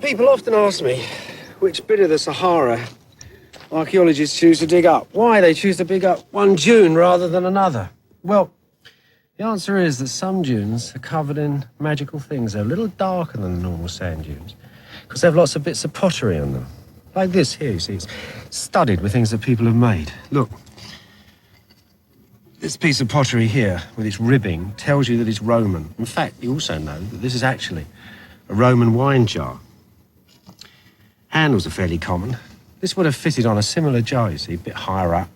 People often ask me which bit of the Sahara archaeologists choose to dig up, why they choose to dig up one dune rather than another. Well, the answer is that some dunes are covered in magical things. They're a little darker than the normal sand dunes because they have lots of bits of pottery on them. Like this here, you see, it's studded with things that people have made. Look, this piece of pottery here with its ribbing tells you that it's Roman. In fact, you also know that this is actually a Roman wine jar. Handles are fairly common. This would have fitted on a similar jar, you see, a bit higher up.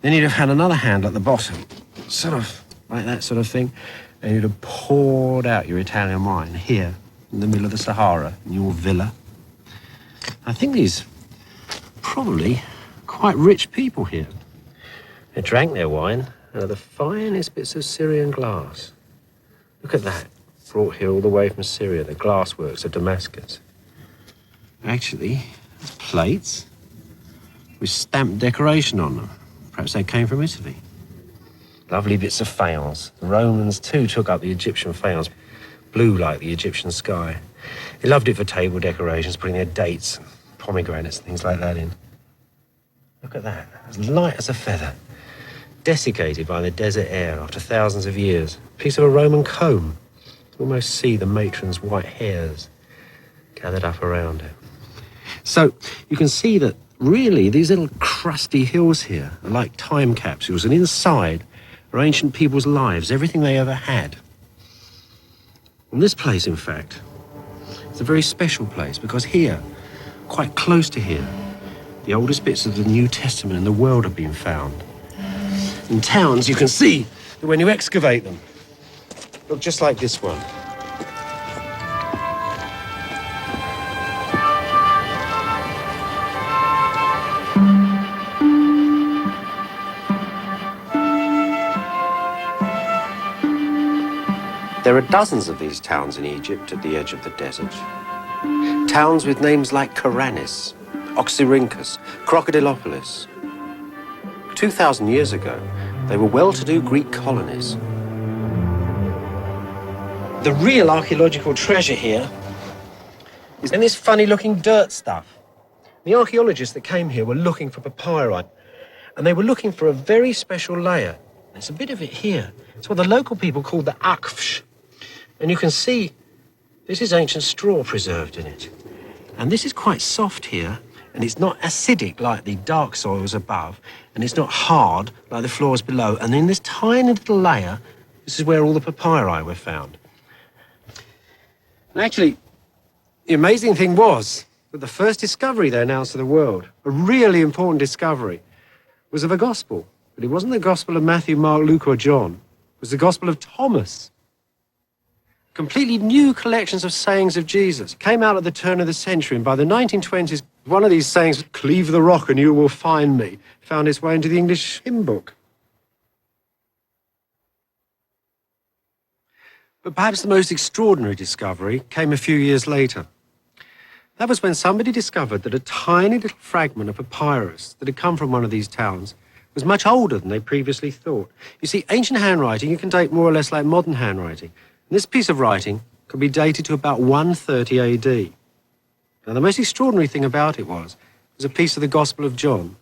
Then you'd have had another handle at the bottom, sort of like that sort of thing, and you'd have poured out your Italian wine here in the middle of the Sahara in your villa. I think these probably quite rich people here. They drank their wine out of the finest bits of Syrian glass. Look at that, brought here all the way from Syria, the glassworks of Damascus. Actually, there's plates with stamped decoration on them. Perhaps they came from Italy. Lovely bits of faience. The Romans too took up the Egyptian faience, blue like the Egyptian sky. They loved it for table decorations, putting their dates and pomegranates and things like that in. Look at that, as light as a feather, desiccated by the desert air after thousands of years. A piece of a Roman comb. You can almost see the matron's white hairs gathered up around it. So you can see that really these little crusty hills here are like time capsules, and inside are ancient people's lives, everything they ever had. And this place, in fact, is a very special place because here, quite close to here, the oldest bits of the New Testament in the world have been found. In towns, you can see that when you excavate them, look just like this one. There are dozens of these towns in Egypt at the edge of the desert. Towns with names like Karanis, Oxyrhynchus, Crocodilopolis. 2,000 years ago, they were well-to-do Greek colonies. The real archaeological treasure here is in this funny-looking dirt stuff. The archaeologists that came here were looking for papyri, and they were looking for a very special layer. There's a bit of it here. It's what the local people called the akfsh. And you can see this is ancient straw preserved in it. And this is quite soft here, and it's not acidic like the dark soils above, and it's not hard like the floors below. And in this tiny little layer, this is where all the papyri were found. And actually, the amazing thing was that the first discovery they announced to the world, a really important discovery, was of a gospel. But it wasn't the gospel of Matthew, Mark, Luke, or John. It was the gospel of Thomas. Completely new collections of sayings of Jesus came out at the turn of the century, and by the 1920s, one of these sayings, "Cleave the rock and you will find me," found its way into the English hymn book. But perhaps the most extraordinary discovery came a few years later. That was when somebody discovered that a tiny little fragment of papyrus that had come from one of these towns was much older than they previously thought. You see, ancient handwriting you can date more or less like modern handwriting. And this piece of writing could be dated to about 130 AD. Now, the most extraordinary thing about it was a piece of the Gospel of John.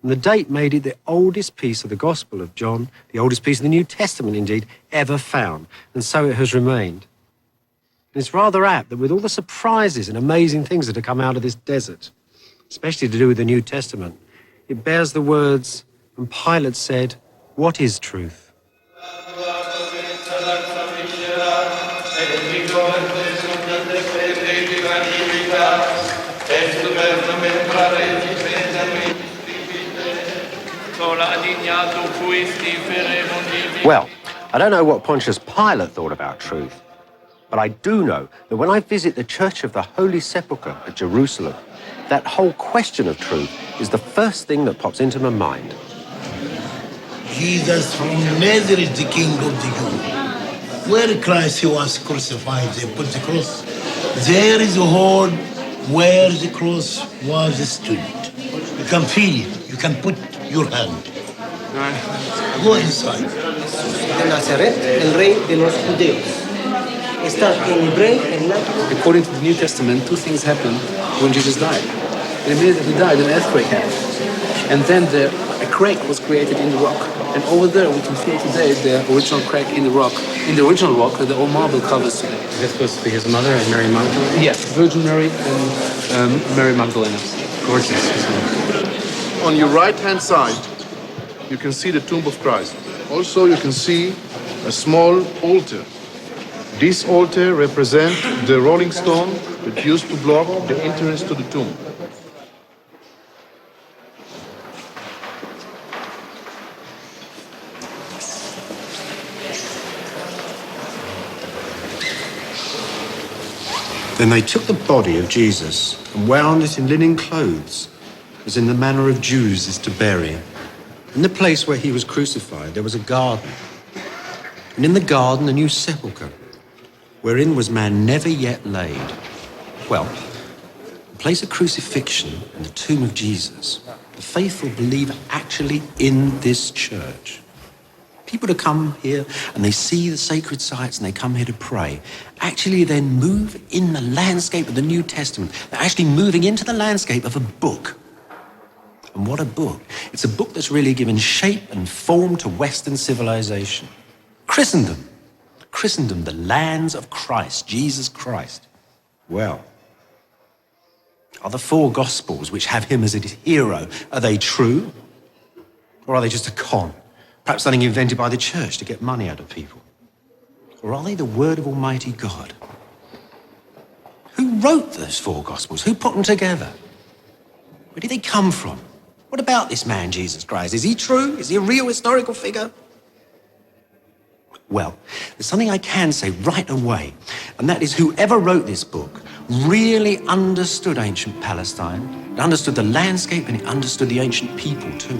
And the date made it the oldest piece of the Gospel of John, the oldest piece of the New Testament, indeed, ever found. And so it has remained. And it's rather apt that with all the surprises and amazing things that have come out of this desert, especially to do with the New Testament, it bears the words, "And Pilate said, 'What is truth?'" Well, I don't know what Pontius Pilate thought about truth, but I do know that when I visit the Church of the Holy Sepulchre at Jerusalem, that whole question of truth is the first thing that pops into my mind. Jesus from Nazareth, the King of the Jews. Where Christ was crucified, they put the cross. There is a hole where the cross was stood. You can feel it. You can put your hand. Go inside. De Nazaret, el rey de los judíos. start in break and not. According to the New Testament, two things happened when Jesus died. In the minute that he died, an earthquake happened. And then a crack was created in the rock. And over there, we can feel today the original crack in the rock. In the original rock, the old marble covers today. Is this supposed to be his mother and Mary Magdalene? Yes, Virgin Mary and Mary Magdalene. Gorgeous. On your right-hand side, you can see the tomb of Christ. Also, you can see a small altar. This altar represents the rolling stone that used to block the entrance to the tomb. Then they took the body of Jesus and wound it in linen clothes, as in the manner of Jews is to bury. In the place where he was crucified, there was a garden. And in the garden, a new sepulchre, wherein was man never yet laid. Well, the place of crucifixion and the tomb of Jesus, the faithful believe actually in this church. People to come here and they see the sacred sites and they come here to pray, actually then move in the landscape of the New Testament. They're actually moving into the landscape of a book. And what a book. It's a book that's really given shape and form to Western civilization. Christendom. Christendom, the lands of Christ, Jesus Christ. Well, are the four Gospels which have him as a hero, are they true? Or are they just a con? Perhaps something invented by the church to get money out of people? Or are they the word of Almighty God? Who wrote those four Gospels? Who put them together? Where did they come from? What about this man, Jesus Christ? Is he true? Is he a real historical figure? Well, there's something I can say right away, and that is whoever wrote this book really understood ancient Palestine, it understood the landscape, and it understood the ancient people too.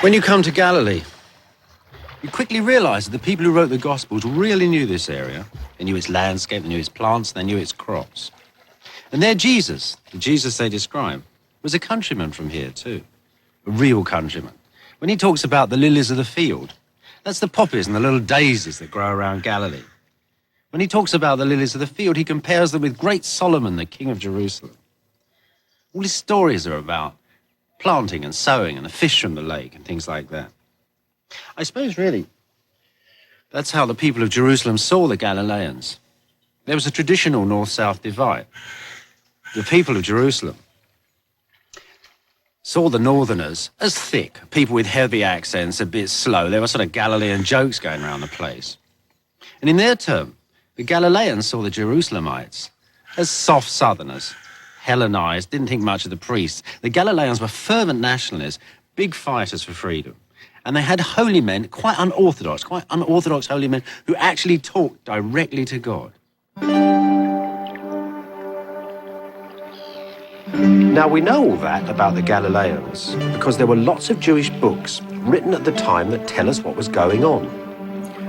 When you come to Galilee, you quickly realize that the people who wrote the Gospels really knew this area. They knew its landscape, they knew its plants, they knew its crops. And their Jesus, the Jesus they describe, was a countryman from here too, a real countryman. When he talks about the lilies of the field, that's the poppies and the little daisies that grow around Galilee. When he talks about the lilies of the field, he compares them with great Solomon, the king of Jerusalem. All his stories are about planting and sowing and the fish from the lake and things like that. I suppose, really, that's how the people of Jerusalem saw the Galileans. There was a traditional north-south divide. The people of Jerusalem saw the northerners as thick, people with heavy accents, a bit slow. There were sort of Galilean jokes going around the place. And in their turn, the Galileans saw the Jerusalemites as soft southerners, Hellenized, didn't think much of the priests. The Galileans were fervent nationalists, big fighters for freedom. And they had holy men, quite unorthodox holy men who actually talked directly to God. Now, we know all that about the Galileans because there were lots of Jewish books written at the time that tell us what was going on.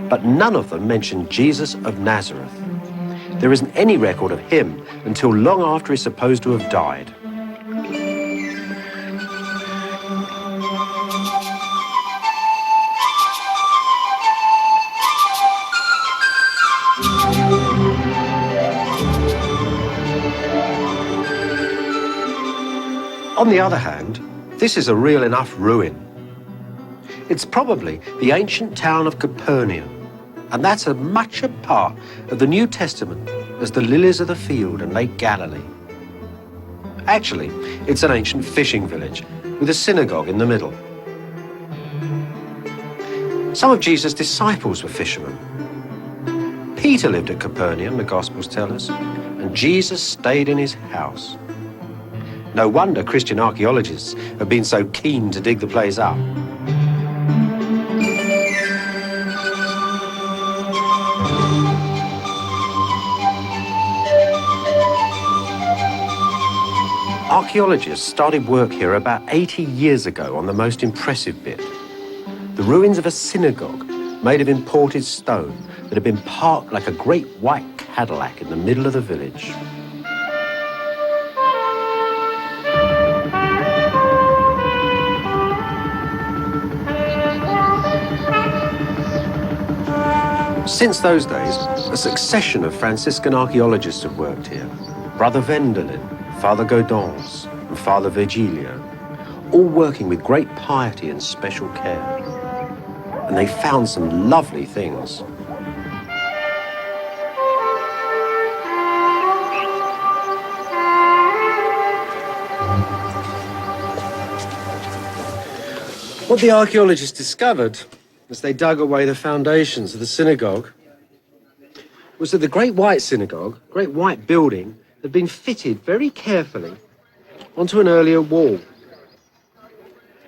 But none of them mention Jesus of Nazareth. There isn't any record of him until long after he's supposed to have died. On the other hand, this is a real enough ruin. It's probably the ancient town of Capernaum, and that's as much a part of the New Testament as the lilies of the field and Lake Galilee. Actually, it's an ancient fishing village with a synagogue in the middle. Some of Jesus' disciples were fishermen. Peter lived at Capernaum, the Gospels tell us, and Jesus stayed in his house. No wonder Christian archaeologists have been so keen to dig the place up. Archaeologists started work here about 80 years ago on the most impressive bit. The ruins of a synagogue made of imported stone that had been parked like a great white Cadillac in the middle of the village. Since those days, a succession of Franciscan archaeologists have worked here. Brother Wendelin, Father Gaudens, and Father Virgilio, all working with great piety and special care. And they found some lovely things. What the archaeologists discovered as they dug away the foundations of the synagogue was that the Great White Synagogue, Great White Building, had been fitted very carefully onto an earlier wall.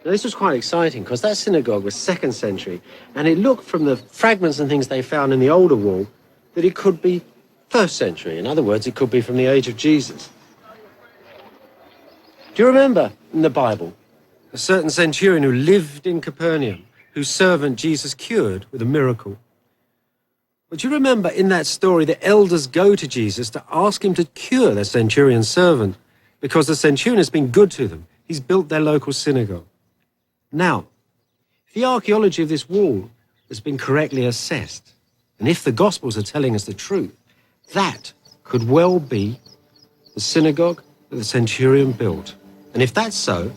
Now, this was quite exciting because that synagogue was 2nd century, and it looked from the fragments and things they found in the older wall that it could be 1st century. In other words, it could be from the age of Jesus. Do you remember in the Bible a certain centurion who lived in Capernaum, whose servant Jesus cured with a miracle? But do you remember in that story the elders go to Jesus to ask him to cure their centurion's servant because the centurion has been good to them. He's built their local synagogue. Now, if the archaeology of this wall has been correctly assessed, and if the Gospels are telling us the truth, that could well be the synagogue that the centurion built. And if that's so,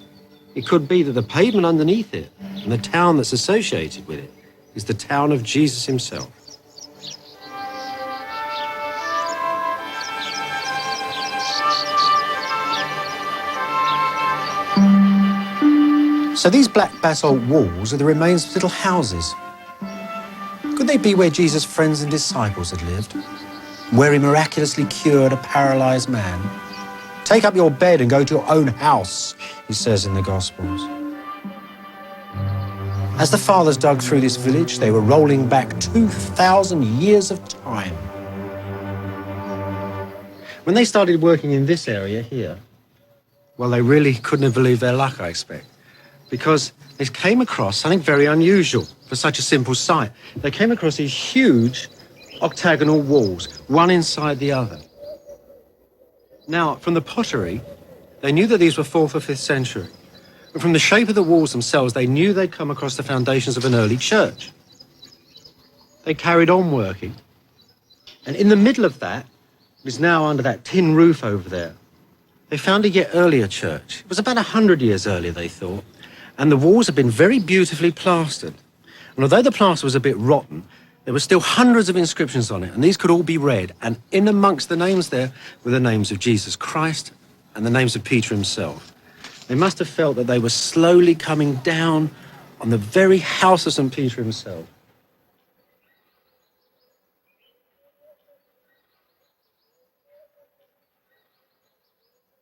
it could be that the pavement underneath it and the town that's associated with it is the town of Jesus himself. So these black basalt walls are the remains of little houses. Could they be where Jesus' friends and disciples had lived? Where he miraculously cured a paralyzed man? Take up your bed and go to your own house, he says in the Gospels. As the fathers dug through this village, they were rolling back 2,000 years of time. When they started working in this area here, well, they really couldn't have believed their luck, I expect, because they came across something very unusual for such a simple site. They came across these huge octagonal walls, one inside the other. Now, from the pottery, they knew that these were 4th or 5th century. And from the shape of the walls themselves, they knew they'd come across the foundations of an early church. They carried on working. And in the middle of that, is now under that tin roof over there, they found a yet earlier church. It was about 100 years earlier, they thought. And the walls had been very beautifully plastered. And although the plaster was a bit rotten, there were still hundreds of inscriptions on it, and these could all be read. And in amongst the names there were the names of Jesus Christ and the names of Peter himself. They must have felt that they were slowly coming down on the very house of St. Peter himself.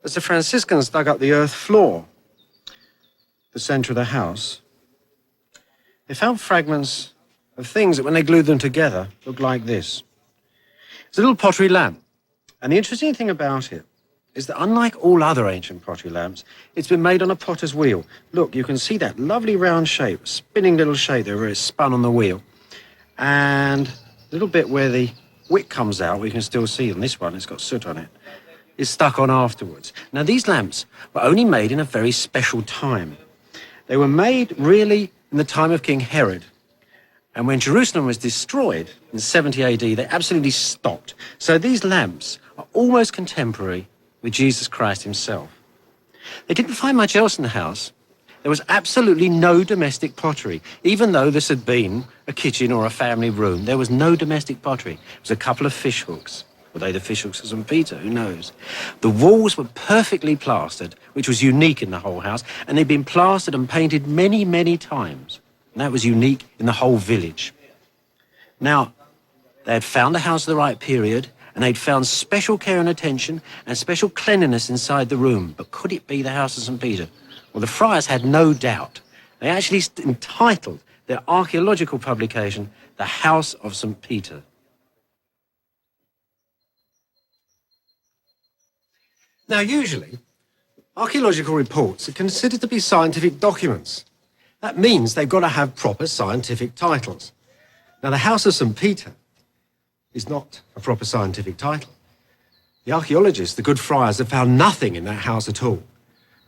As the Franciscans dug up the earth floor, the centre of the house, they found fragments of things that when they glued them together looked like this. It's a little pottery lamp. And the interesting thing about it is that unlike all other ancient pottery lamps, it's been made on a potter's wheel. Look, you can see that lovely round shape, spinning little shape there where it's spun on the wheel. And a little bit where the wick comes out, we can still see on this one, it's got soot on it, is stuck on afterwards. Now, these lamps were only made in a very special time. They were made really in the time of King Herod. And when Jerusalem was destroyed in 70 AD, they absolutely stopped. So these lamps are almost contemporary with Jesus Christ himself. They didn't find much else in the house. There was absolutely no domestic pottery. Even though this had been a kitchen or a family room, there was no domestic pottery. It was a couple of fish hooks. Were they the fish hooks of St. Peter? Who knows? The walls were perfectly plastered, which was unique in the whole house, and they'd been plastered and painted many, many times. And that was unique in the whole village. Now, they had found the house of the right period, and they'd found special care and attention and special cleanliness inside the room. But could it be the house of St. Peter? Well, the friars had no doubt. They actually entitled their archaeological publication, The House of St. Peter. Now, usually, archaeological reports are considered to be scientific documents. That means they've got to have proper scientific titles. Now, the House of St. Peter is not a proper scientific title. The archaeologists, the good friars, have found nothing in that house at all,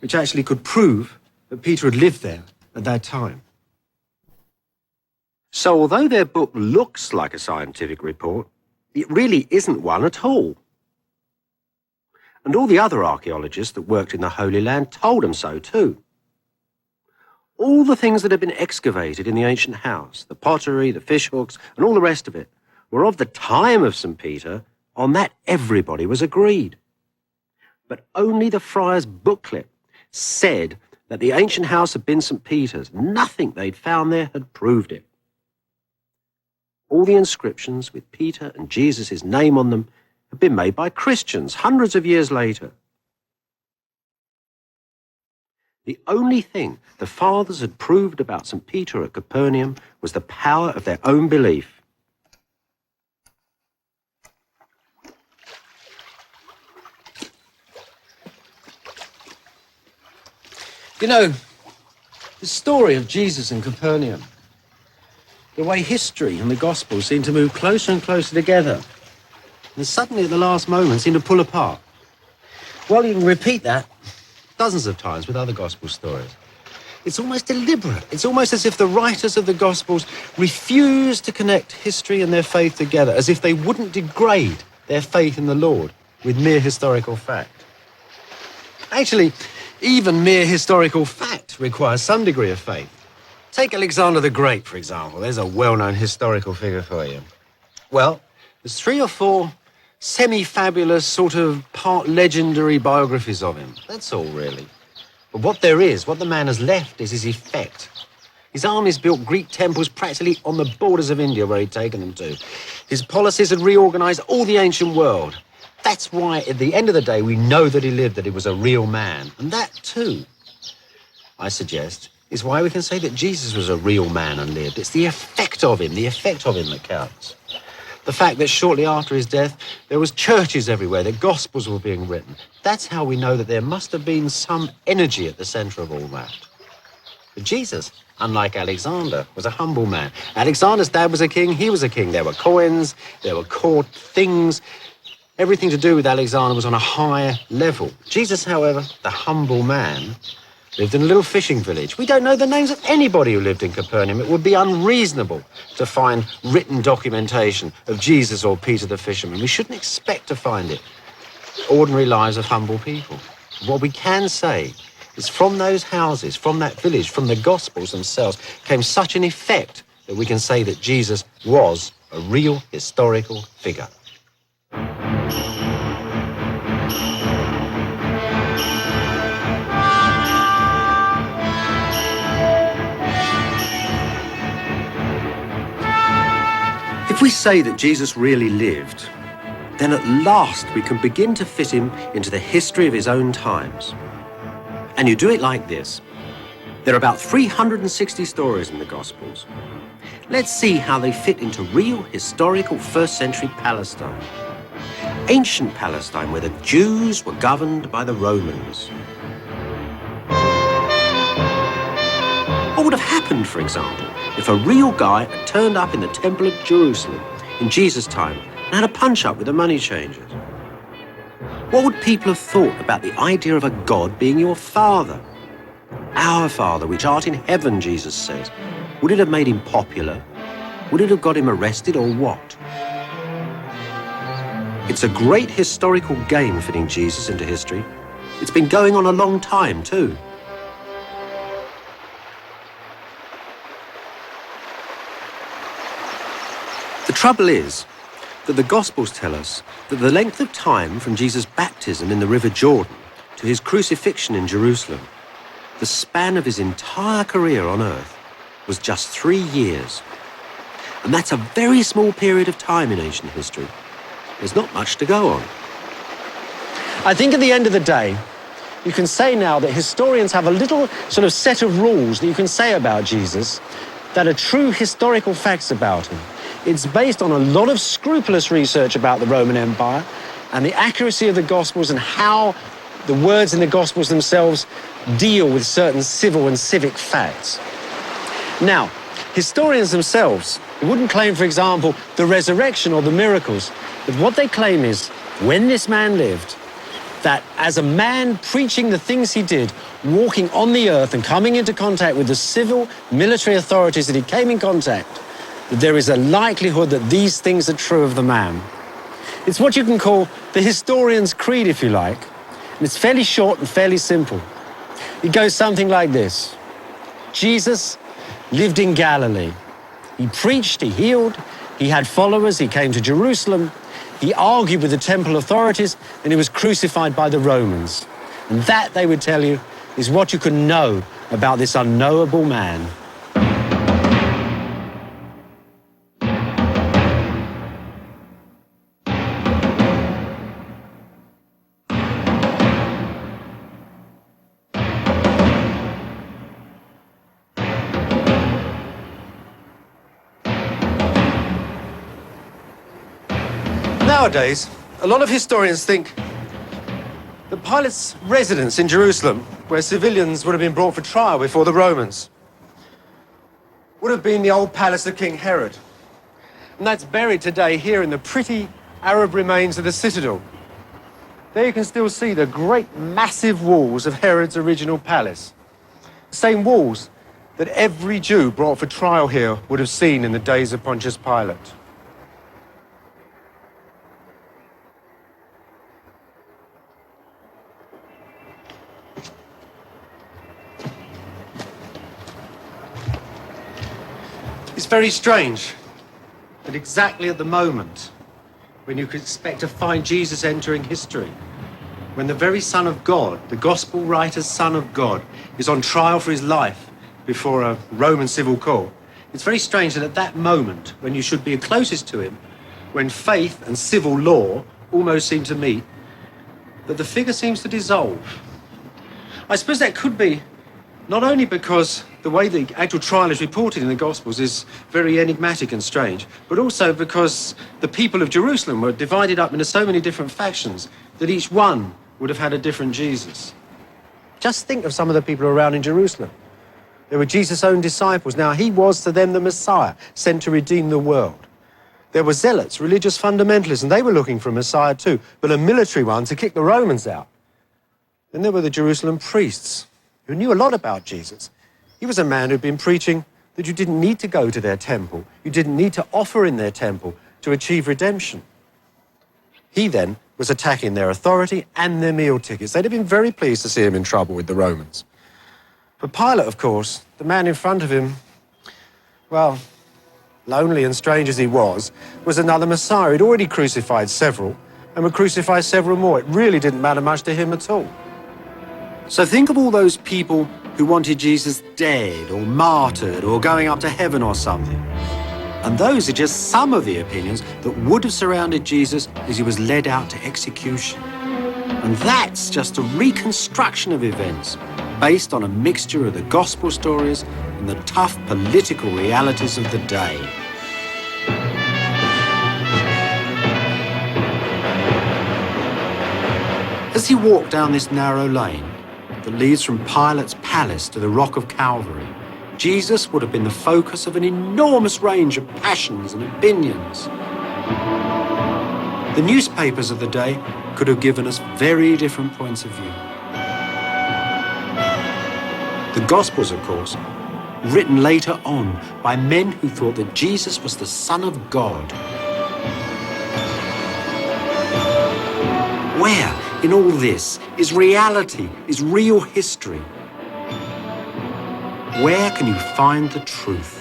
which actually could prove that Peter had lived there at that time. So, although their book looks like a scientific report, it really isn't one at all. And all the other archaeologists that worked in the Holy Land told them so too. All the things that had been excavated in the ancient house, the pottery, the fish hooks, and all the rest of it, were of the time of St. Peter. On that everybody was agreed. But only the friar's booklet said that the ancient house had been St. Peter's. Nothing they'd found there had proved it. All the inscriptions with Peter and Jesus' name on them had been made by Christians hundreds of years later. The only thing the fathers had proved about St. Peter at Capernaum was the power of their own belief. You know, the story of Jesus in Capernaum, the way history and the Gospels seem to move closer and closer together, and suddenly at the last moment seem to pull apart. Well, you can repeat that dozens of times with other Gospel stories. It's almost deliberate. It's almost as if the writers of the Gospels refuse to connect history and their faith together, as if they wouldn't degrade their faith in the Lord with mere historical fact. Actually, even mere historical fact requires some degree of faith. Take Alexander the Great, for example. There's a well-known historical figure for you. Well, there's 3 or 4 semi-fabulous, sort of part legendary biographies of him. That's all, really. But what there is, what the man has left, is his effect. His armies built Greek temples practically on the borders of India where he'd taken them to. His policies had reorganized all the ancient world. That's why, at the end of the day, we know that he lived, that he was a real man. And that, too, I suggest, is why we can say that Jesus was a real man and lived. It's the effect of him that counts. The fact that shortly after his death, there was churches everywhere, that gospels were being written. That's how we know that there must have been some energy at the center of all that. But Jesus, unlike Alexander, was a humble man. Alexander's dad was a king, he was a king. There were coins, there were court things. Everything to do with Alexander was on a higher level. Jesus, however, the humble man, lived in a little fishing village. We don't know the names of anybody who lived in Capernaum. It would be unreasonable to find written documentation of Jesus or Peter the fisherman. We shouldn't expect to find it. Ordinary lives of humble people. What we can say is from those houses, from that village, from the Gospels themselves, came such an effect that we can say that Jesus was a real historical figure. If we say that Jesus really lived, then at last we can begin to fit him into the history of his own times. And you do it like this. There are about 360 stories in the Gospels. Let's see how they fit into real historical first-century Palestine. Ancient Palestine, where the Jews were governed by the Romans. What would have happened, for example, if a real guy had turned up in the Temple of Jerusalem in Jesus' time and had a punch-up with the money changers? What would people have thought about the idea of a God being your father? Our Father, which art in heaven, Jesus says. Would it have made him popular? Would it have got him arrested, or what? It's a great historical game fitting Jesus into history. It's been going on a long time, too. The trouble is that the Gospels tell us that the length of time from Jesus' baptism in the River Jordan to his crucifixion in Jerusalem, the span of his entire career on earth, was just 3 years. And that's a very small period of time in ancient history. there's not much to go on. I think at the end of the day, you can say now that historians have a little sort of set of rules that you can say about Jesus that are true historical facts about him. It's based on a lot of scrupulous research about the Roman Empire and the accuracy of the Gospels and how the words in the Gospels themselves deal with certain civil and civic facts. Now, historians themselves wouldn't claim, for example, the resurrection or the miracles, but what they claim is, when this man lived, that as a man preaching the things he did, walking on the earth and coming into contact with the civil, military authorities that he came in contact, that there is a likelihood that these things are true of the man. It's what you can call the historian's creed, if you like, and it's fairly short and fairly simple. It goes something like this. Jesus lived in Galilee. He preached, he healed, he had followers, he came to Jerusalem, he argued with the temple authorities, and he was crucified by the Romans. And that, they would tell you, is what you can know about this unknowable man. Nowadays, a lot of historians think that Pilate's residence in Jerusalem, where civilians would have been brought for trial before the Romans, would have been the old palace of King Herod. And that's buried today here in the pretty Arab remains of the citadel. There you can still see the great massive walls of Herod's original palace. The same walls that every Jew brought for trial here would have seen in the days of Pontius Pilate. It's very strange that exactly at the moment when you could expect to find Jesus entering history, when the very Son of God, the Gospel writer's Son of God, is on trial for his life before a Roman civil court, it's very strange that at that moment, when you should be closest to him, when faith and civil law almost seem to meet, that the figure seems to dissolve. I suppose that could be not only because the way the actual trial is reported in the Gospels is very enigmatic and strange, but also because the people of Jerusalem were divided up into so many different factions that each one would have had a different Jesus. Just think of some of the people around in Jerusalem. They were Jesus' own disciples. Now, he was to them the Messiah, sent to redeem the world. There were zealots, religious fundamentalists, and they were looking for a Messiah too, but a military one to kick the Romans out. Then there were the Jerusalem priests, who knew a lot about Jesus. He was a man who'd been preaching that you didn't need to go to their temple. You didn't need to offer in their temple to achieve redemption. He then was attacking their authority and their meal tickets. They'd have been very pleased to see him in trouble with the Romans. But Pilate, of course, the man in front of him, well, lonely and strange as he was another Messiah. He'd already crucified several and would crucify several more. It really didn't matter much to him at all. So think of all those people who wanted Jesus dead or martyred or going up to heaven or something. And those are just some of the opinions that would have surrounded Jesus as he was led out to execution. And that's just a reconstruction of events based on a mixture of the gospel stories and the tough political realities of the day. As he walked down this narrow lane that leads from Pilate's palace to the Rock of Calvary, Jesus would have been the focus of an enormous range of passions and opinions. The newspapers of the day could have given us very different points of view. The Gospels, of course, written later on by men who thought that Jesus was the Son of God. Where in all this is reality, is real history? Where can you find the truth?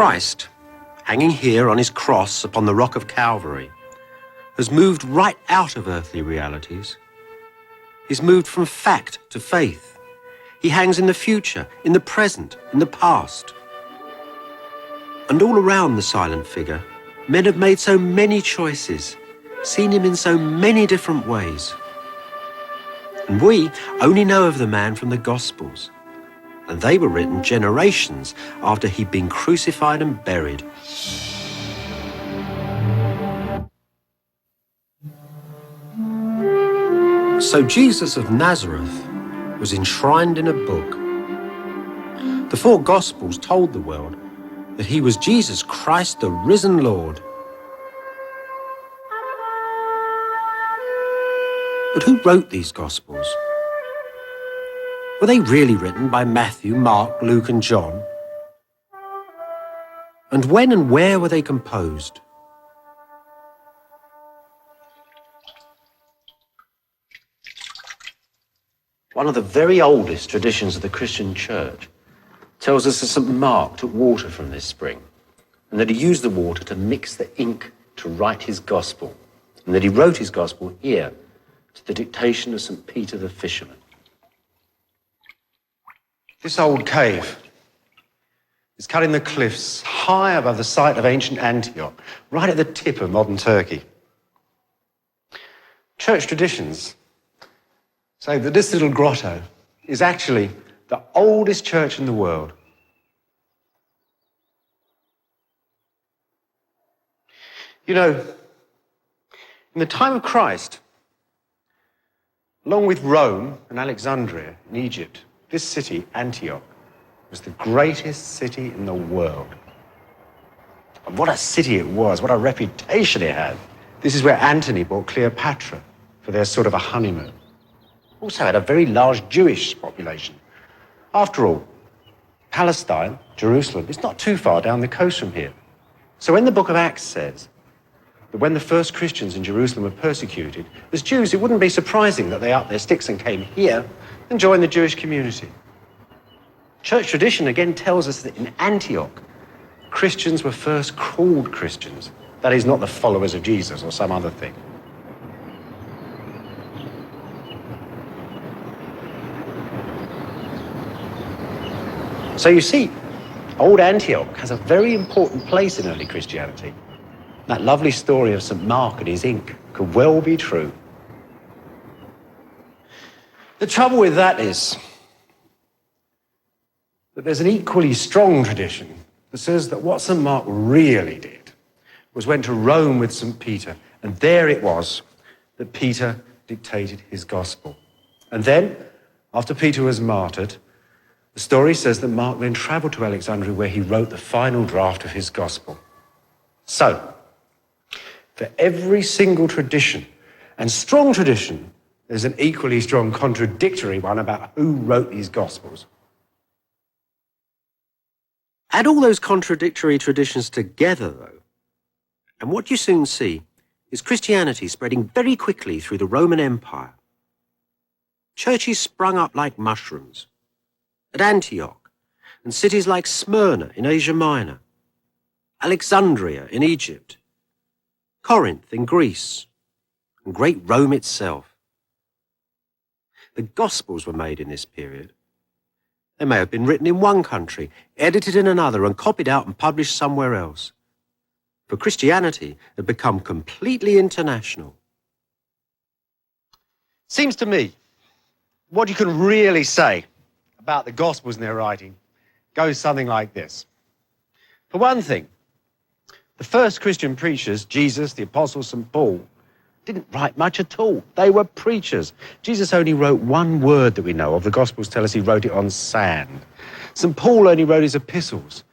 Christ, hanging here on his cross upon the rock of Calvary, has moved right out of earthly realities. He's moved from fact to faith. He hangs in the future, in the present, in the past. And all around the silent figure, men have made so many choices, seen him in so many different ways. And we only know of the man from the Gospels, and they were written generations after he'd been crucified and buried. So Jesus of Nazareth was enshrined in a book. The four Gospels told the world that he was Jesus Christ, the risen Lord. But who wrote these Gospels? Were they really written by Matthew, Mark, Luke, and John? And when and where were they composed? One of the very oldest traditions of the Christian Church tells us that St. Mark took water from this spring, and that he used the water to mix the ink to write his Gospel, and that he wrote his Gospel here to the dictation of St. Peter the fisherman. This old cave is cut in the cliffs high above the site of ancient Antioch, right at the tip of modern Turkey. Church traditions say that this little grotto is actually the oldest church in the world. You know, in the time of Christ, along with Rome and Alexandria in Egypt, this city, Antioch, was the greatest city in the world. And what a city it was, what a reputation it had. This is where Antony brought Cleopatra for their sort of a honeymoon. Also had a very large Jewish population. After all, Palestine, Jerusalem, is not too far down the coast from here. So when the book of Acts says that when the first Christians in Jerusalem were persecuted, as Jews, it wouldn't be surprising that they upped their sticks and came here and joined the Jewish community. Church tradition again tells us that in Antioch, Christians were first called Christians. That is, not the followers of Jesus or some other thing. So you see, old Antioch has a very important place in early Christianity. That lovely story of St. Mark and his ink could well be true. The trouble with that is that there's an equally strong tradition that says that what St. Mark really did was went to Rome with St. Peter, and there it was that Peter dictated his gospel. And then, after Peter was martyred, the story says that Mark then travelled to Alexandria where he wrote the final draft of his gospel. So, for every single tradition, and strong tradition, there's an equally strong contradictory one about who wrote these gospels. Add all those contradictory traditions together, though, and what you soon see is Christianity spreading very quickly through the Roman Empire. Churches sprung up like mushrooms. At Antioch, and cities like Smyrna in Asia Minor, Alexandria in Egypt, Corinth in Greece, and great Rome itself. The Gospels were made in this period. They may have been written in one country, edited in another, and copied out and published somewhere else. For Christianity had become completely international. Seems to me, what you can really say about the Gospels and their writing goes something like this. For one thing, the first Christian preachers, Jesus, the Apostles, St. Paul, didn't write much at all. They were preachers. Jesus only wrote one word that we know of. The Gospels tell us he wrote it on sand. St. Paul only wrote his epistles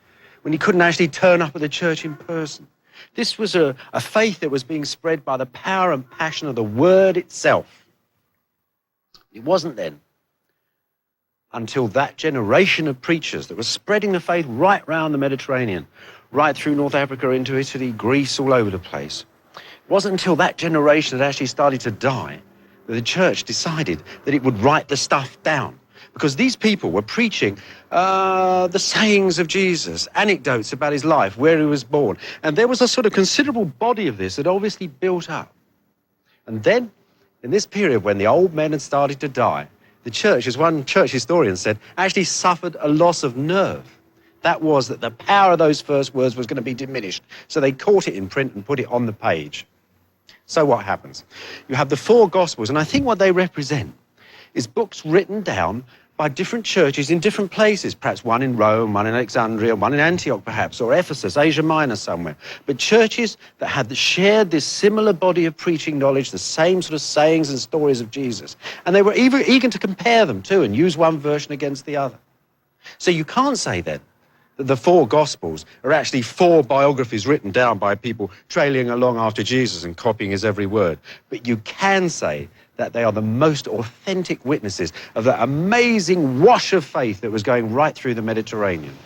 when he couldn't actually turn up at the church in person. This was a faith that was being spread by the power and passion of the word itself. It wasn't then until that generation of preachers that was spreading the faith right round the Mediterranean, right through North Africa into Italy, Greece, all over the place. It wasn't until that generation had actually started to die that the church decided that it would write the stuff down. because these people were preaching the sayings of Jesus, anecdotes about his life, where he was born. And there was a sort of considerable body of this that obviously built up. And then, in this period when the old men had started to die, the church, as one church historian said, actually suffered a loss of nerve. That was that the power of those first words was going to be diminished. So they caught it in print and put it on the page. So what happens? You have the four Gospels, and I think what they represent is books written down by different churches in different places, perhaps one in Rome, one in Alexandria, one in Antioch perhaps, or Ephesus, Asia Minor somewhere. But churches that had shared this similar body of preaching knowledge, the same sort of sayings and stories of Jesus. And they were eager to compare them too and use one version against the other. So you can't say then that the four Gospels are actually four biographies written down by people trailing along after Jesus and copying his every word. But you can say that they are the most authentic witnesses of that amazing wash of faith that was going right through the Mediterranean.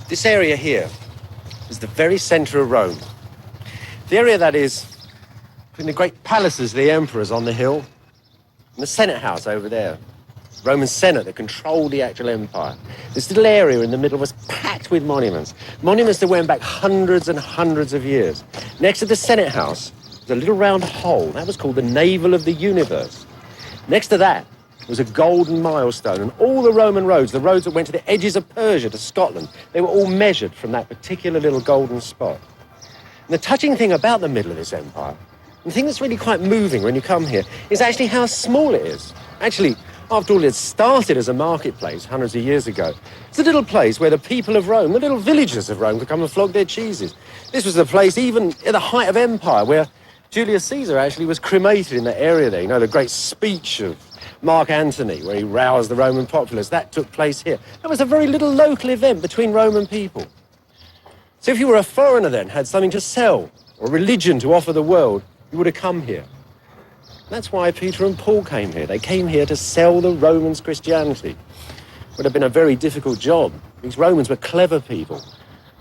This area here is the very centre of Rome. The area that is between the great palaces of the emperors on the hill and the Senate house over there. Roman Senate that controlled the actual empire. This little area in the middle was packed with monuments. Monuments that went back hundreds and hundreds of years. Next to the Senate house was a little round hole. That was called the navel of the universe. Next to that was a golden milestone, and all the Roman roads, the roads that went to the edges of Persia, to Scotland, they were all measured from that particular little golden spot. And the touching thing about the middle of this empire, and the thing that's really quite moving when you come here, is actually how small it is. Actually, after all, it started as a marketplace hundreds of years ago. It's a little place where the people of Rome, the little villagers of Rome, could come and flog their cheeses. This was the place, even at the height of empire, where Julius Caesar actually was cremated in that area there. You know, the great speech of Mark Antony, where he roused the Roman populace, that took place here. That was a very little local event between Roman people. So if you were a foreigner then, had something to sell, or religion to offer the world, you would have come here. That's why Peter and Paul came here. They came here to sell the Romans Christianity. It would have been a very difficult job. These Romans were clever people.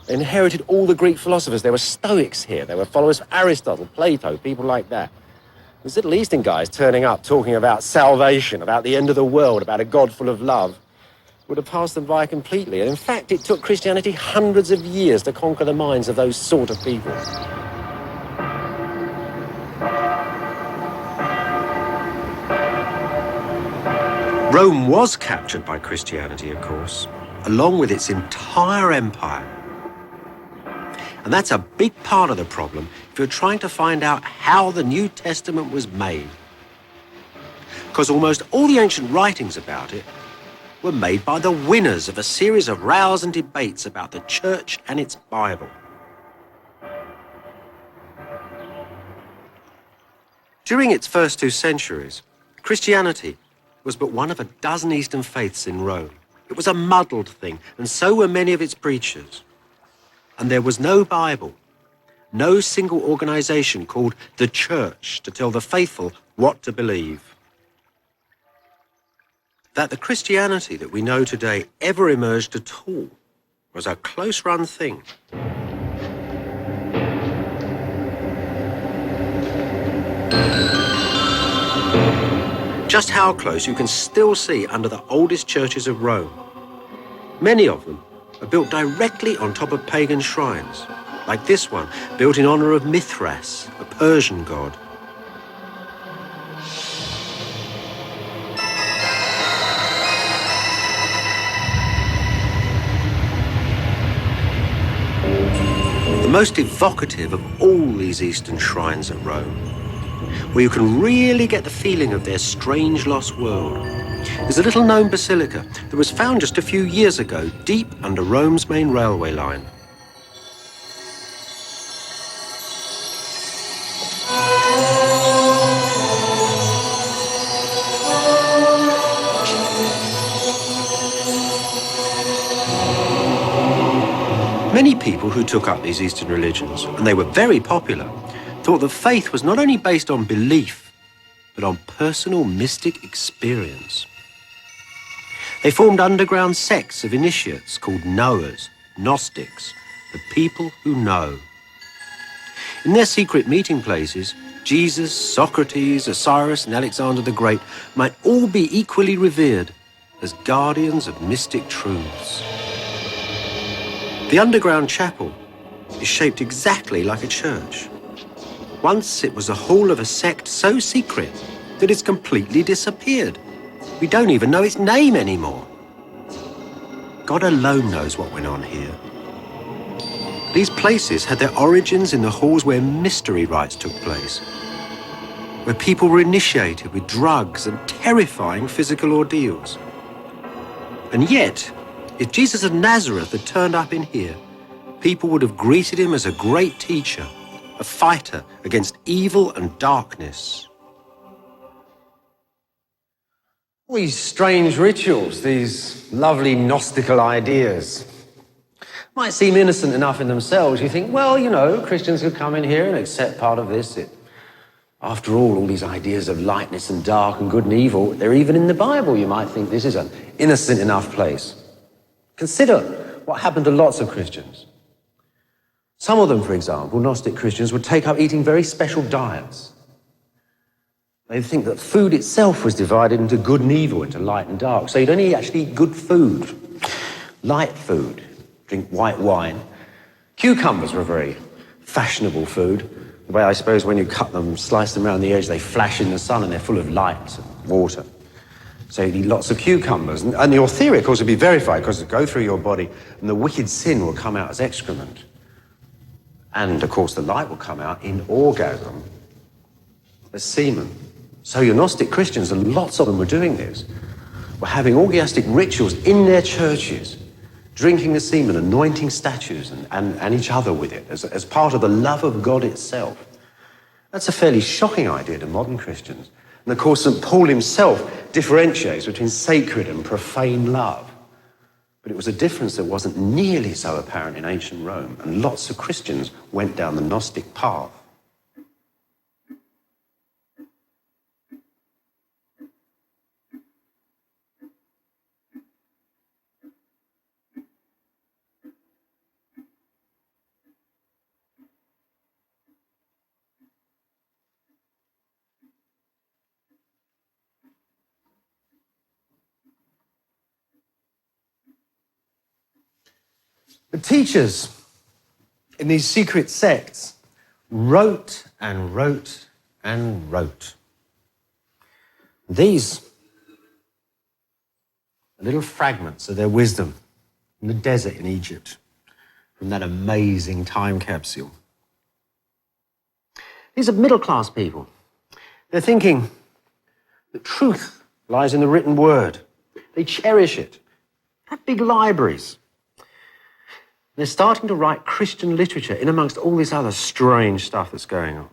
They inherited all the Greek philosophers. There were Stoics here. There were followers of Aristotle, Plato, people like that. These Middle Eastern guys turning up, talking about salvation, about the end of the world, about a God full of love, would have passed them by completely. And in fact, it took Christianity hundreds of years to conquer the minds of those sort of people. Rome was captured by Christianity, of course, along with its entire empire. And that's a big part of the problem if you're trying to find out how the New Testament was made. Because almost all the ancient writings about it were made by the winners of a series of rows and debates about the church and its Bible. During its first 2 centuries, Christianity was but one of a dozen Eastern faiths in Rome. It was a muddled thing, and so were many of its preachers. And there was no Bible, no single organization called the Church to tell the faithful what to believe. That the Christianity that we know today ever emerged at all was a close-run thing. Just how close you can still see under the oldest churches of Rome. Many of them are built directly on top of pagan shrines, like this one, built in honor of Mithras, a Persian god. The most evocative of all these Eastern shrines at Rome, where you can really get the feeling of their strange lost world, is a little-known basilica that was found just a few years ago deep under Rome's main railway line. Many people who took up these Eastern religions, and they were very popular, thought that faith was not only based on belief, but on personal mystic experience. They formed underground sects of initiates called knowers, Gnostics, the people who know. In their secret meeting places, Jesus, Socrates, Osiris, and Alexander the Great might all be equally revered as guardians of mystic truths. The underground chapel is shaped exactly like a church. Once it was the hall of a sect so secret that it's completely disappeared. We don't even know its name anymore. God alone knows what went on here. These places had their origins in the halls where mystery rites took place, where people were initiated with drugs and terrifying physical ordeals. And yet, if Jesus of Nazareth had turned up in here, people would have greeted him as a great teacher, a fighter against evil and darkness. All these strange rituals, these lovely Gnostical ideas, might seem innocent enough in themselves. You think, well, you know, Christians could come in here and accept part of this. After all these ideas of lightness and dark and good and evil, they're even in the Bible. You might think this is an innocent enough place. Consider what happened to lots of Christians. Some of them, for example, Gnostic Christians, would take up eating very special diets. They'd think that food itself was divided into good and evil, into light and dark. So you'd only actually eat good food, light food, drink white wine. Cucumbers were a very fashionable food. The way I suppose when you cut them, slice them around the edge, they flash in the sun and they're full of light and water. So you'd eat lots of cucumbers. And your theory, of course, would be verified because it would go through your body and the wicked sin will come out as excrement. And, of course, the light will come out in orgasm as semen. So your Gnostic Christians, and lots of them were doing this, were having orgiastic rituals in their churches, drinking the semen, anointing statues and each other with it as part of the love of God itself. That's a fairly shocking idea to modern Christians. And of course, St. Paul himself differentiates between sacred and profane love. But it was a difference that wasn't nearly so apparent in ancient Rome, and lots of Christians went down the Gnostic path. The teachers in these secret sects wrote and wrote and wrote. These are little fragments of their wisdom in the desert in Egypt from that amazing time capsule. These are middle-class people. They're thinking that truth lies in the written word. They cherish it. They have big libraries. They're starting to write Christian literature in amongst all this other strange stuff that's going on.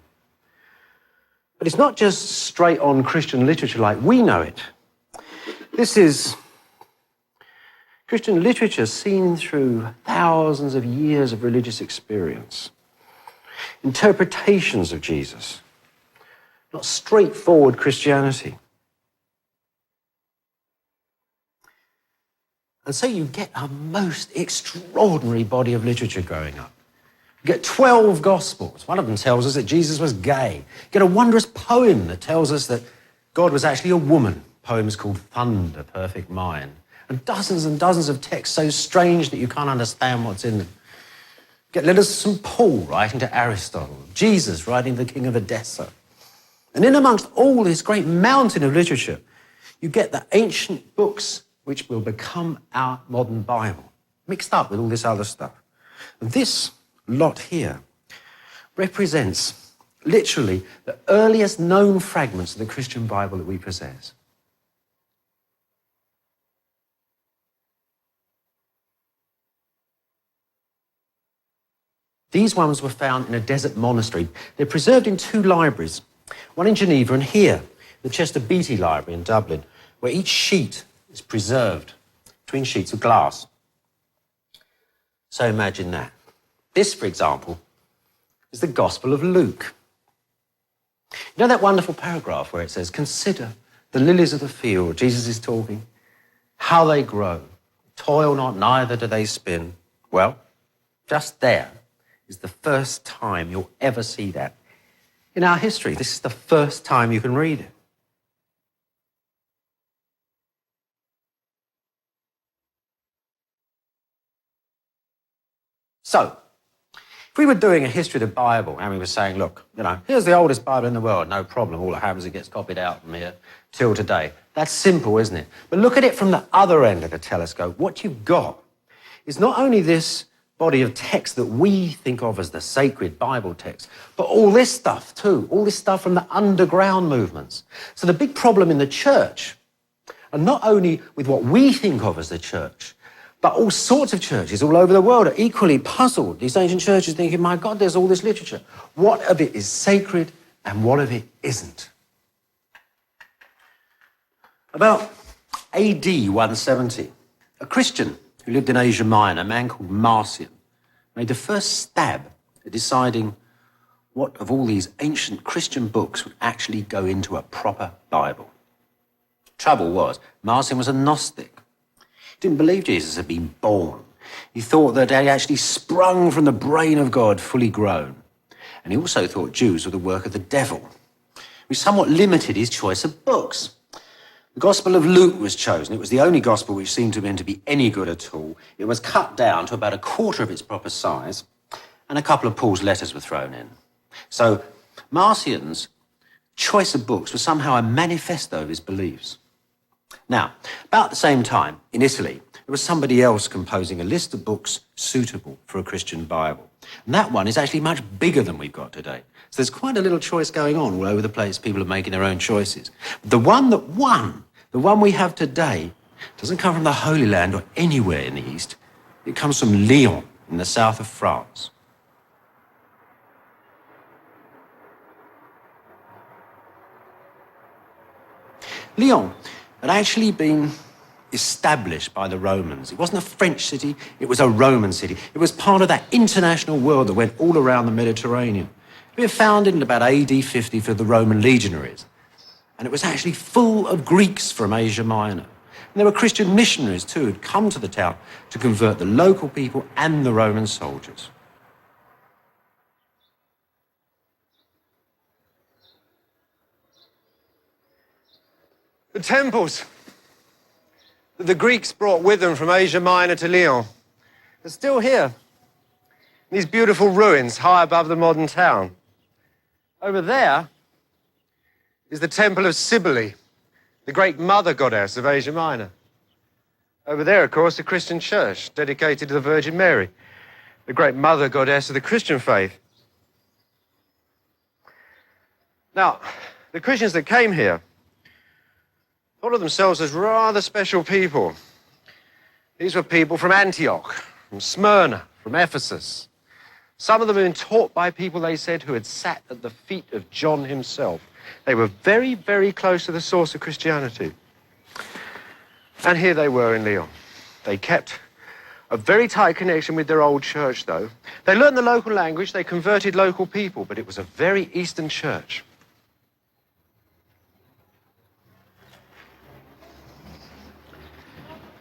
But it's not just straight-on Christian literature like we know it. This is Christian literature seen through thousands of years of religious experience. Interpretations of Jesus, not straightforward Christianity. And so you get a most extraordinary body of literature growing up. You get 12 Gospels. One of them tells us that Jesus was gay. You get a wondrous poem that tells us that God was actually a woman. Poems called Thunder, Perfect Mind. And dozens of texts so strange that you can't understand what's in them. You get letters from St. Paul writing to Aristotle. Jesus writing to the King of Edessa. And in amongst all this great mountain of literature, you get the ancient books which will become our modern Bible, mixed up with all this other stuff. And this lot here represents literally the earliest known fragments of the Christian Bible that we possess. These ones were found in a desert monastery. They're preserved in two libraries, one in Geneva and here, the Chester Beatty Library in Dublin, where each sheet is preserved between sheets of glass. So imagine that. This, for example, is the Gospel of Luke. You know that wonderful paragraph where it says, consider the lilies of the field, Jesus is talking, how they grow, toil not, neither do they spin. Well, just there is the first time you'll ever see that. In our history, this is the first time you can read it. So, if we were doing a history of the Bible and we were saying, look, here's the oldest Bible in the world, no problem, all that happens is it gets copied out from here till today. That's simple, isn't it? But look at it from the other end of the telescope. What you've got is not only this body of text that we think of as the sacred Bible text, but all this stuff too, all this stuff from the underground movements. So the big problem in the church, and not only with what we think of as the church, but all sorts of churches all over the world are equally puzzled. These ancient churches thinking, my God, there's all this literature. What of it is sacred and what of it isn't? About AD 170, a Christian who lived in Asia Minor, a man called Marcion, made the first stab at deciding what of all these ancient Christian books would actually go into a proper Bible. Trouble was, Marcion was a Gnostic. He didn't believe Jesus had been born. He thought that he actually sprung from the brain of God, fully grown. And he also thought Jews were the work of the devil, which somewhat limited his choice of books. The Gospel of Luke was chosen. It was the only gospel which seemed to him to be any good at all. It was cut down to about a quarter of its proper size, and a couple of Paul's letters were thrown in. So Marcion's choice of books was somehow a manifesto of his beliefs. Now, about the same time, in Italy, there was somebody else composing a list of books suitable for a Christian Bible. And that one is actually much bigger than we've got today. So there's quite a little choice going on all over the place. People are making their own choices. The one that won, the one we have today, doesn't come from the Holy Land or anywhere in the East. It comes from Lyon in the south of France. Lyon had actually been established by the Romans. It wasn't a French city, it was a Roman city. It was part of that international world that went all around the Mediterranean. It was founded in about AD 50 for the Roman legionaries. And it was actually full of Greeks from Asia Minor. And there were Christian missionaries too who'd come to the town to convert the local people and the Roman soldiers. The temples that the Greeks brought with them from Asia Minor to Lyon are still here. These beautiful ruins high above the modern town. Over there is the temple of Cybele, the great mother goddess of Asia Minor. Over there, of course, the Christian church dedicated to the Virgin Mary, the great mother goddess of the Christian faith. Now, the Christians that came here thought of themselves as rather special people. These were people from Antioch, from Smyrna, from Ephesus. Some of them had been taught by people, they said, who had sat at the feet of John himself. They were very, very close to the source of Christianity. And here they were in Lyon. They kept a very tight connection with their old church, though. They learned the local language, they converted local people, but it was a very Eastern church.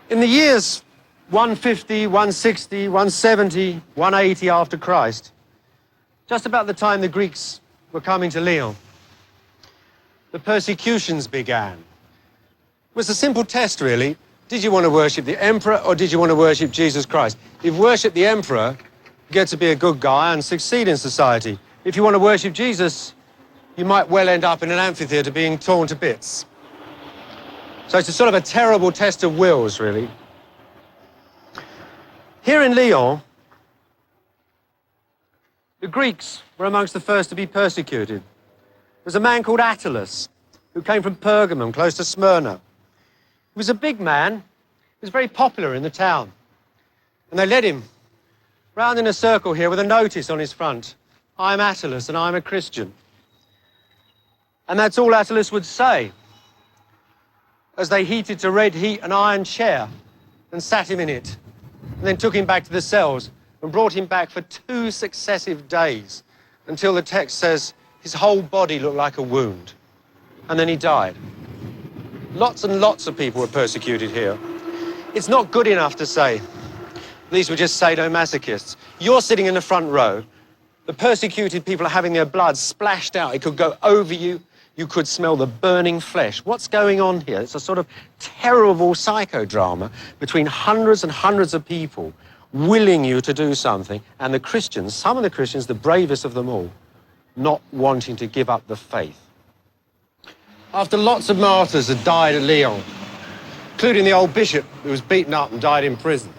In the years 150, 160, 170, 180 after Christ, just about the time the Greeks were coming to Lyon, the persecutions began. It was a simple test, really. Did you want to worship the emperor or did you want to worship Jesus Christ? If you worship the emperor, you get to be a good guy and succeed in society. If you want to worship Jesus, you might well end up in an amphitheater being torn to bits. So it's a sort of a terrible test of wills, really. Here in Lyon, the Greeks were amongst the first to be persecuted. There was a man called Attalus, who came from Pergamum, close to Smyrna. He was a big man. He was very popular in the town. And they led him round in a circle here with a notice on his front. I'm Attalus and I'm a Christian. And that's all Attalus would say, as they heated to red heat an iron chair and sat him in it, and then took him back to the cells and brought him back for 2 successive days until the text says his whole body looked like a wound. And then he died. Lots and lots of people were persecuted here. It's not good enough to say these were just sadomasochists. You're sitting in the front row. The persecuted people are having their blood splashed out. It could go over you. You could smell the burning flesh. What's going on here? It's a sort of terrible psychodrama between hundreds and hundreds of people willing you to do something, and the Christians, some of the Christians, the bravest of them all, not wanting to give up the faith. After lots of martyrs had died at Lyon, including the old bishop who was beaten up and died in prison,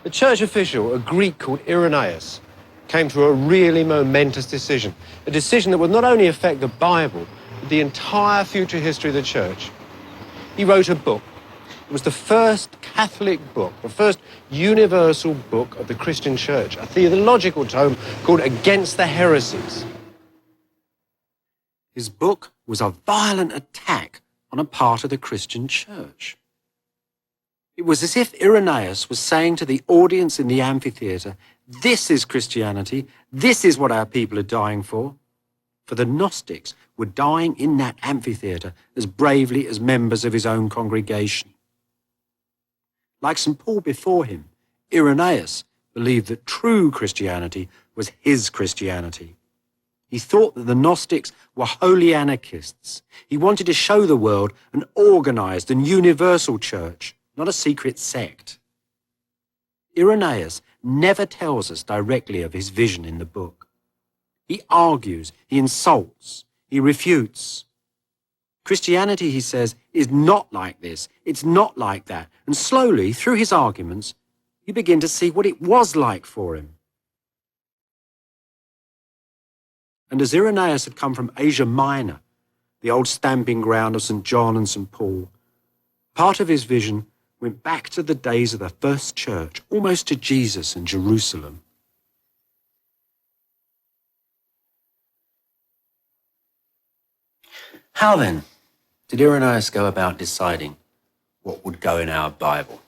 the church official, a Greek called Irenaeus, came to a really momentous decision, a decision that would not only affect the Bible, but the entire future history of the church. He wrote a book. It was the first Catholic book, the first universal book of the Christian church, a theological tome called Against the Heresies. His book was a violent attack on a part of the Christian church. It was as if Irenaeus was saying to the audience in the amphitheatre, this is Christianity, this is what our people are dying for. For the Gnostics were dying in that amphitheatre as bravely as members of his own congregation. Like St. Paul before him, Irenaeus believed that true Christianity was his Christianity. He thought that the Gnostics were holy anarchists. He wanted to show the world an organised and universal church, not a secret sect. Irenaeus never tells us directly of his vision in the book. He argues, he insults, he refutes. Christianity, he says, is not like this, it's not like that. And slowly, through his arguments, you begin to see what it was like for him. And as Irenaeus had come from Asia Minor, the old stamping ground of St. John and St. Paul, part of his vision went back to the days of the first church, almost to Jesus and Jerusalem. How then did Irenaeus go about deciding what would go in our Bible?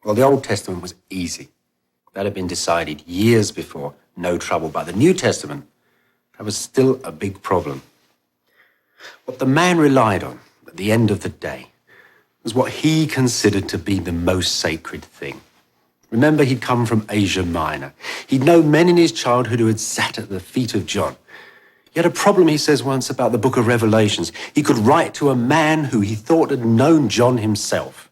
Well, the Old Testament was easy. That had been decided years before, no trouble. But the New Testament, that was still a big problem. What the man relied on at the end of the day was what he considered to be the most sacred thing. Remember, he'd come from Asia Minor. He'd known men in his childhood who had sat at the feet of John. He had a problem, he says once, about the book of Revelations. He could write to a man who he thought had known John himself.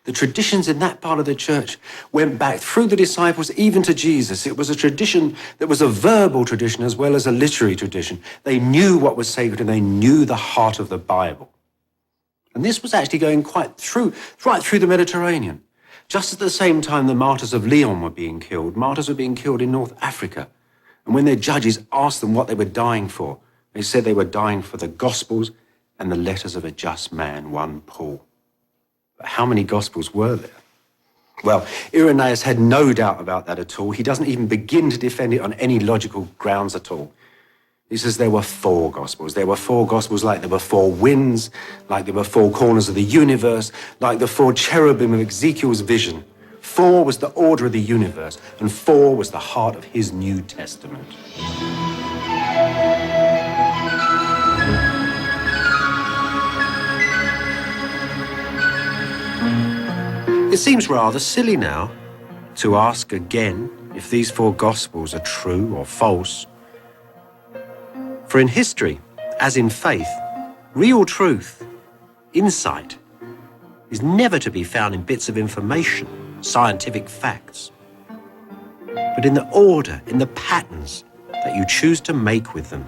The traditions in that part of the church went back through the disciples, even to Jesus. It was a tradition that was a verbal tradition as well as a literary tradition. They knew what was sacred and they knew the heart of the Bible. And this was actually going right through the Mediterranean. Just at the same time the martyrs of Lyon were being killed, martyrs were being killed in North Africa. And when their judges asked them what they were dying for, they said they were dying for the Gospels and the letters of a just man, one Paul. But how many Gospels were there? Well, Irenaeus had no doubt about that at all. He doesn't even begin to defend it on any logical grounds at all. He says there were 4 Gospels. There were 4 Gospels like there were 4 winds, like there were 4 corners of the universe, like the 4 cherubim of Ezekiel's vision. 4 was the order of the universe, and 4 was the heart of his New Testament. It seems rather silly now to ask again if these 4 Gospels are true or false. For in history, as in faith, real truth, insight, is never to be found in bits of information, scientific facts, but in the order, in the patterns that you choose to make with them.